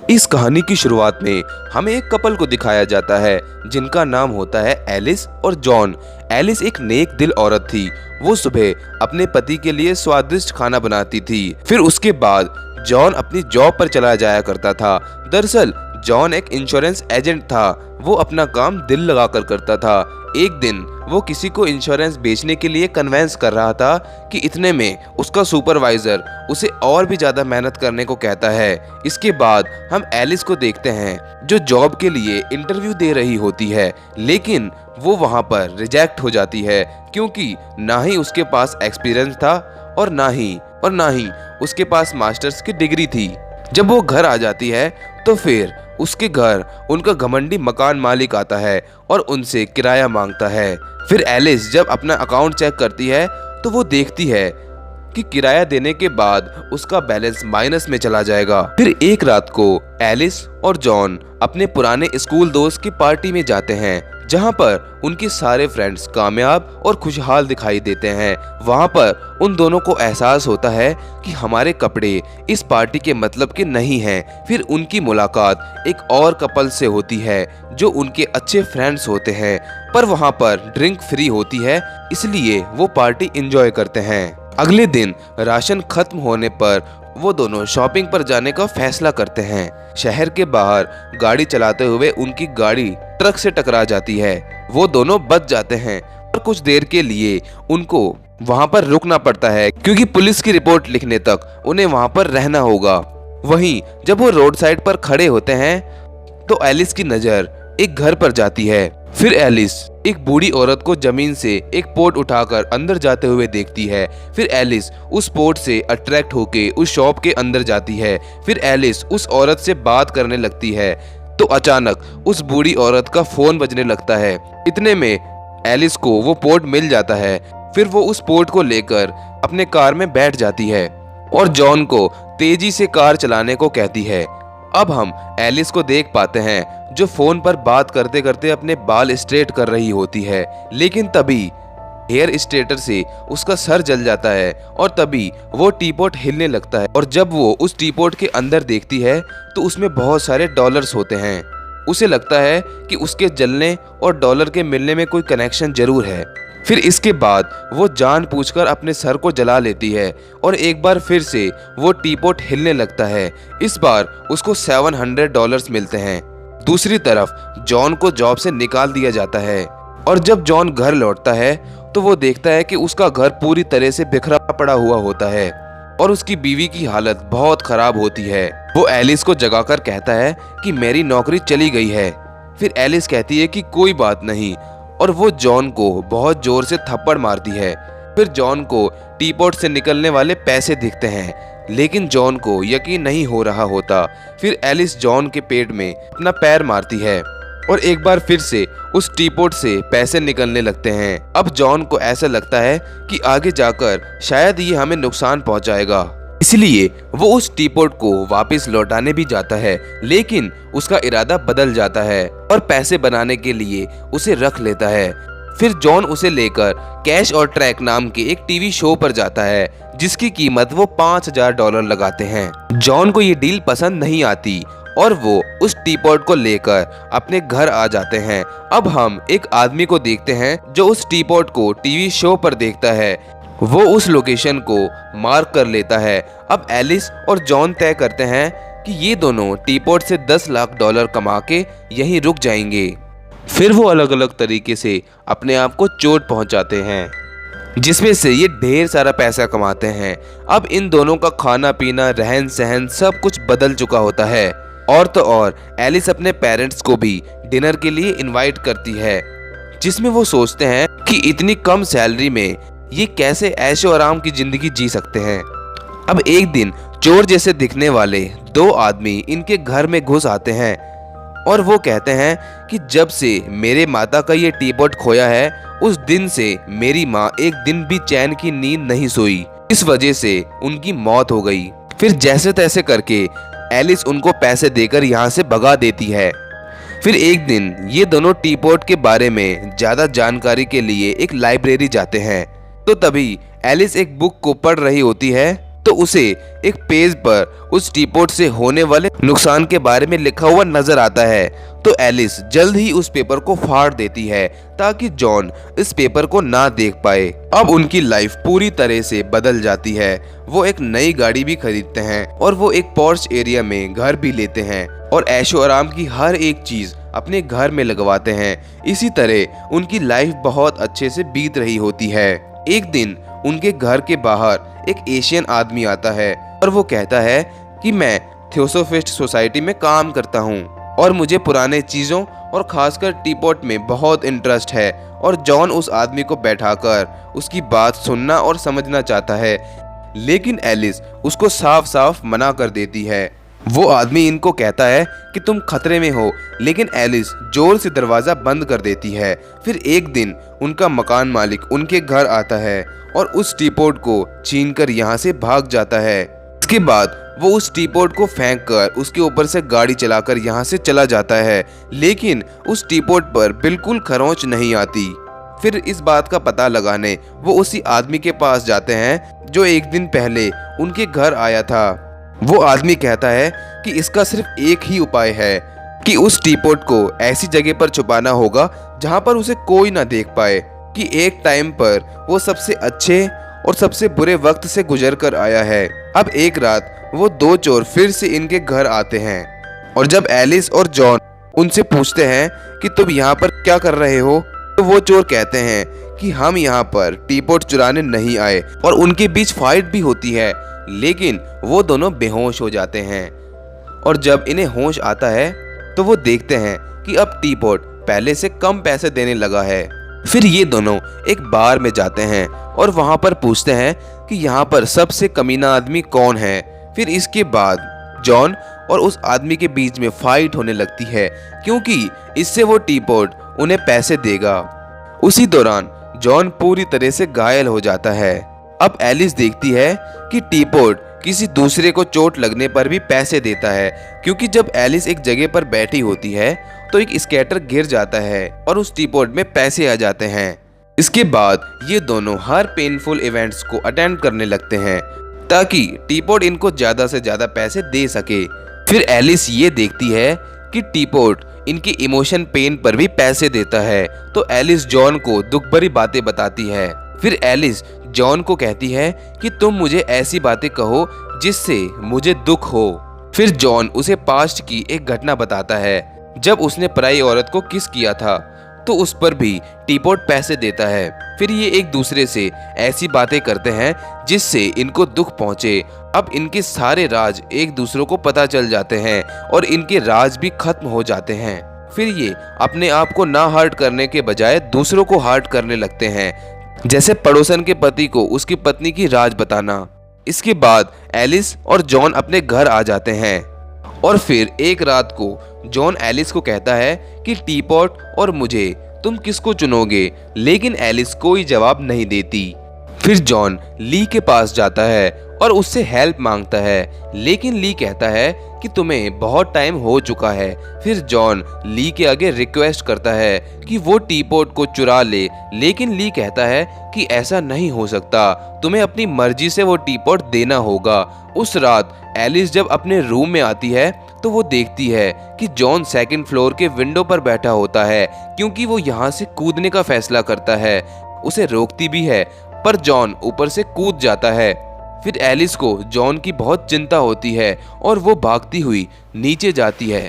इस कहानी की शुरुआत में हमें एक कपल को दिखाया जाता है जिनका नाम होता है एलिस और जॉन। एलिस एक नेक दिल औरत थी। वो सुबह अपने पति के लिए स्वादिष्ट खाना बनाती थी। फिर उसके बाद जॉन अपनी जॉब पर चला जाया करता था। दरअसल जॉन एक इंश्योरेंस एजेंट था। वो अपना काम दिल लगाकर करता था। एक दिन वो किसी को इंश्योरेंस बेचने के लिए कन्वेंस कर रहा था कि इतने में उसका सुपरवाइजर उसे और भी ज्यादा मेहनत करने को कहता है। इसके बाद हम एलिस को देखते हैं जो जॉब के लिए इंटरव्यू दे रही होती है, लेकिन वो वहां पर रिजेक्ट हो जाती है क्योंकि ना ही उसके पास एक्सपीरियंस था और ना ही उसके पास मास्टर्स की डिग्री थी। जब वो घर आ जाती है तो फिर उसके घर उनका घमंडी मकान मालिक आता है और उनसे किराया मांगता है। फिर एलिस जब अपना अकाउंट चेक करती है तो वो देखती है कि किराया देने के बाद उसका बैलेंस माइनस में चला जाएगा। फिर एक रात को एलिस और जॉन अपने पुराने स्कूल दोस्त की पार्टी में जाते हैं जहां पर उनके सारे फ्रेंड्स कामयाब और खुशहाल दिखाई देते हैं। वहां पर उन दोनों को एहसास होता है कि हमारे कपड़े इस पार्टी के मतलब के नहीं हैं। फिर उनकी मुलाकात एक और कपल से होती है जो उनके अच्छे फ्रेंड्स होते हैं, पर वहां पर ड्रिंक फ्री होती है, इसलिए वो पार्टी एंजॉय करते हैं। अगले दिन राशन खत्म होने पर वो दोनों शॉपिंग पर जाने का फैसला करते हैं। शहर के बाहर गाड़ी चलाते हुए उनकी गाड़ी ट्रक से टकरा जाती है। वो दोनों बच जाते हैं और कुछ देर के लिए उनको वहां पर रुकना पड़ता है क्योंकि पुलिस की रिपोर्ट लिखने तक उन्हें वहां पर रहना होगा। वहीं जब वो रोड साइड पर खड़े होते हैं तो एलिस की नजर एक घर पर जाती है। फिर एलिस एक बूढ़ी औरत को जमीन से एक पोट उठाकर अंदर जाते हुए देखती है। फिर एलिस उस पोट से अट्रैक्ट होके उस शॉप के अंदर जाती है। फिर एलिस उस औरत से बात करने लगती है तो अचानक उस बूढ़ी औरत का फोन बजने लगता है। इतने में एलिस को वो पोट मिल जाता है। फिर वो उस पोट को लेकर अपने कार में बैठ जाती है और जॉन को तेजी से कार चलाने को कहती है। अब हम एलिस को देख पाते हैं जो फोन पर बात करते करते अपने बाल स्ट्रेट कर रही होती है, लेकिन तभी हेयर स्ट्रेटर से उसका सर जल जाता है और तभी वो टीपॉट हिलने लगता है। और जब वो उस टीपॉट के अंदर देखती है तो उसमें बहुत सारे डॉलर्स होते हैं। उसे लगता है कि उसके जलने और डॉलर के मिलने में कोई कनेक्शन जरूर है। फिर इसके बाद वो जानबूझकर अपने सर को जला लेती है और एक बार फिर से वो टीपॉट हिलने लगता है। इस बार उसको $700 मिलते हैं। दूसरी तरफ जॉन को जॉब से निकाल दिया जाता है और जब जॉन घर लौटता है तो वो देखता है कि उसका घर पूरी तरह से बिखरा पड़ा हुआ होता है और उसकी बीवी की हालत बहुत खराब होती है। वो एलिस को जगाकर कहता है कि मेरी नौकरी चली गई है। फिर एलिस कहती है कि कोई बात नहीं और वो जॉन को बहुत जोर से थप्पड़ मारती है। फिर जॉन को टीपॉट से निकलने वाले पैसे दिखते हैं, लेकिन जॉन को यकीन नहीं हो रहा होता। फिर एलिस जॉन के पेट में अपना पैर मारती है और एक बार फिर से उस टीपॉट से पैसे निकलने लगते हैं। अब जॉन को ऐसा लगता है कि आगे जाकर शायद ये हमें नुकसान पहुंचाएगा, इसलिए वो उस टीपॉट को वापस लौटाने भी जाता है, लेकिन उसका इरादा बदल जाता है और पैसे बनाने के लिए उसे रख लेता है। फिर जॉन उसे लेकर कैश और ट्रैक नाम के एक टीवी शो पर जाता है जिसकी कीमत वो $5000 लगाते हैं। जॉन को ये डील पसंद नहीं आती और वो उस टीपॉट को लेकर अपने घर आ जाते हैं। अब हम एक आदमी को देखते हैं जो उस टीपॉट को टीवी शो पर देखता है। वो उस लोकेशन को मार्क कर लेता है। अब एलिस और जॉन तय करते हैं कि ये दोनों टीपॉट से $10 लाख कमा के यहीं रुक जाएंगे। फिर वो अलग अलग तरीके से अपने आप को चोट पहुंचाते हैं जिसमें से ये ढेर सारा पैसा कमाते हैं। अब इन दोनों का खाना पीना रहन सहन सब कुछ बदल चुका होता है। और तो और एलिस अपने पेरेंट्स को भी डिनर के लिए इनवाइट करती है जिसमें वो सोचते हैं कि इतनी कम सैलरी में ये कैसे ऐशो आराम की जिंदगी जी सकते हैं। अब एक दिन चोर जैसे दिखने वाले दो आदमी इनके घर में घुस आते हैं और वो कहते हैं कि जब से मेरे माता का ये टीपॉट खोया है उस दिन से मेरी माँ एक दिन भी चैन की नींद नहीं सोई, इस वजह से उनकी मौत हो गई। फिर जैसे तैसे करके एलिस उनको पैसे देकर यहाँ से भगा देती है। फिर एक दिन ये दोनों टीपॉट के बारे में ज्यादा जानकारी के लिए एक लाइब्रेरी जाते हैं तो तभी एलिस एक बुक को पढ़ रही होती है तो उसे एक पेज पर उस टीपॉट से होने वाले नुकसान के बारे में लिखा हुआ नजर आता है। तो एलिस जल्द ही उस पेपर को फाड़ देती है ताकि जॉन इस पेपर को ना देख पाए। अब उनकी लाइफ पूरी तरह से बदल जाती है। वो एक नई गाड़ी भी खरीदते हैं और वो एक पॉर्च एरिया में घर भी लेते हैं और ऐशो आराम की हर एक चीज अपने घर में लगवाते हैं। इसी तरह उनकी लाइफ बहुत अच्छे से बीत रही होती है। एक दिन उनके घर के बाहर एक एशियन आदमी आता है और वो कहता है कि मैं थियोसोफिस्ट सोसाइटी में काम करता हूँ और मुझे पुराने चीज़ों और खासकर टीपॉट में बहुत इंटरेस्ट है। और जॉन उस आदमी को बैठाकर उसकी बात सुनना और समझना चाहता है, लेकिन एलिस उसको साफ साफ मना कर देती है। वो आदमी इनको कहता है कि तुम खतरे में हो, लेकिन एलिस जोर से दरवाज़ा बंद कर देती है। फिर एक दिन उनका मकान मालिक उनके घर आता है और उस टीपॉट को छीनकर यहाँ से भाग जाता है। इसके बाद वो उस टीपॉट को फेंक कर उसके ऊपर से गाड़ी चलाकर यहाँ से चला जाता है, लेकिन उस टीपॉट पर बिल्कुल खरोंच नहीं आती। फिर इस बात का पता लगाने वो उसी आदमी के पास जाते हैं जो एक दिन पहले उनके घर आया था। वो आदमी कहता है कि इसका सिर्फ एक ही उपाय है कि उस टीपॉट को ऐसी जगह पर छुपाना होगा जहाँ पर उसे कोई ना देख पाए कि एक टाइम पर वो सबसे अच्छे और सबसे बुरे वक्त से गुजर कर आया है। अब एक रात वो दो चोर फिर से इनके घर आते हैं और जब एलिस और जॉन उनसे पूछते हैं कि तुम यहाँ पर क्या कर रहे हो, तो वो चोर कहते हैं कि हम यहाँ पर टीपॉट चुराने नहीं आए। और उनके बीच फाइट भी होती है, लेकिन वो दोनों बेहोश हो जाते हैं। और जब इन्हें होश आता है तो वो देखते हैं कि अब टीपॉट पहले से कम पैसे देने लगा है। फिर ये दोनों एक बार में जाते हैं और वहां पर पूछते हैं कि यहाँ पर सबसे कमीना आदमी कौन है। फिर इसके बाद जॉन और उस आदमी के बीच में फाइट होने लगती है, क्योंकि इससे वो टीपॉट उन्हें पैसे देगा। उसी दौरान जॉन पूरी तरह से घायल हो जाता है। अब एलिस देखती है कि टीपॉट किसी दूसरे को चोट लगने पर भी पैसे देता है, क्योंकि जब एलिस एक जगह पर बैठी होती है तो एक स्कैटर गिर जाता है और उस टीपॉट में पैसे आ जाते हैं। इसके बाद ये दोनों हर पेनफुल इवेंट्स को अटेंड करने लगते हैं ताकि टीपॉट इनको ज्यादा से ज्यादा पैसे दे सके। फिर एलिस ये देखती है कि टीपॉट इनकी इमोशन पेन पर भी पैसे देता है, तो एलिस जॉन को दुख भरी बातें बताती है। फिर एलिस जॉन को कहती है कि तुम मुझे ऐसी बातें कहो जिससे मुझे दुख हो। फिर जॉन उसे पास्ट की एक घटना बताता है, जब उसने पराई औरत को किस किया था, तो उस पर भी टीपॉट पैसे देता है। फिर ये एक दूसरे से ऐसी बातें करते हैं जिससे इनको दुख पहुंचे। अब इनके सारे राज एक दूसरे को पता चल जाते हैं और इनके राज भी खत्म हो जाते हैं। फिर ये अपने आप को ना हर्ट करने के बजाय दूसरों को हर्ट करने लगते हैं, जैसे पड़ोसन के पति को उसकी पत्नी की राज बताना। इसके बाद एलिस और जॉन अपने घर आ जाते हैं और फिर एक रात को जॉन एलिस को कहता है कि टीपॉट और मुझे तुम किसको चुनोगे, लेकिन एलिस कोई जवाब नहीं देती। फिर जॉन ली के पास जाता है और उससे हेल्प मांगता है, लेकिन ली कहता है कि तुम्हें बहुत टाइम हो चुका है। फिर जॉन ली के आगे रिक्वेस्ट करता है कि वो टीपॉट को चुरा ले, लेकिन ली कहता है कि ऐसा नहीं हो सकता, तुम्हें अपनी मर्जी से वो टीपॉट देना होगा। उस रात एलिस जब अपने रूम में आती है तो वो देखती है कि जॉन सेकंड फ्लोर के विंडो पर बैठा होता है, क्योंकि वो यहाँ से कूदने का फैसला करता है। उसे रोकती भी है, पर जॉन ऊपर से कूद जाता है। फिर एलिस को जॉन की बहुत चिंता होती है और वो भागती हुई नीचे जाती है।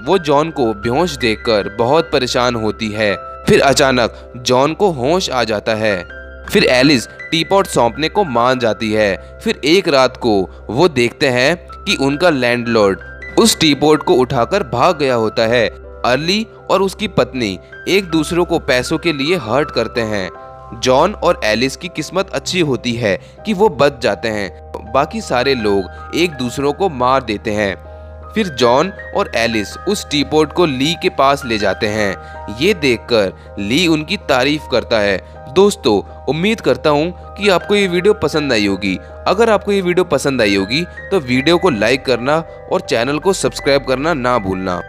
वो जॉन को बेहोश देखकर बहुत परेशान होती है। फिर अचानक जॉन को होश आ जाता है। फिर एलिस टीपॉट सौंपने को मान जाती है। फिर एक रात को वो देखते हैं कि उनका लैंडलॉर्ड उस टीपॉट को उठाकर भाग गया होता है। अर्ली और उसकी पत्नी एक दूसरे को पैसों के लिए हर्ट करते हैं। जॉन और एलिस की किस्मत अच्छी होती है कि वो बच जाते हैं, बाकी सारे लोग एक दूसरों को मार देते हैं। फिर जॉन और एलिस उस टीपॉट को ली के पास ले जाते हैं। ये देखकर ली उनकी तारीफ करता है। दोस्तों, उम्मीद करता हूँ कि आपको ये वीडियो पसंद आई होगी। अगर आपको ये वीडियो पसंद आई होगी तो वीडियो को लाइक करना और चैनल को सब्सक्राइब करना ना भूलना।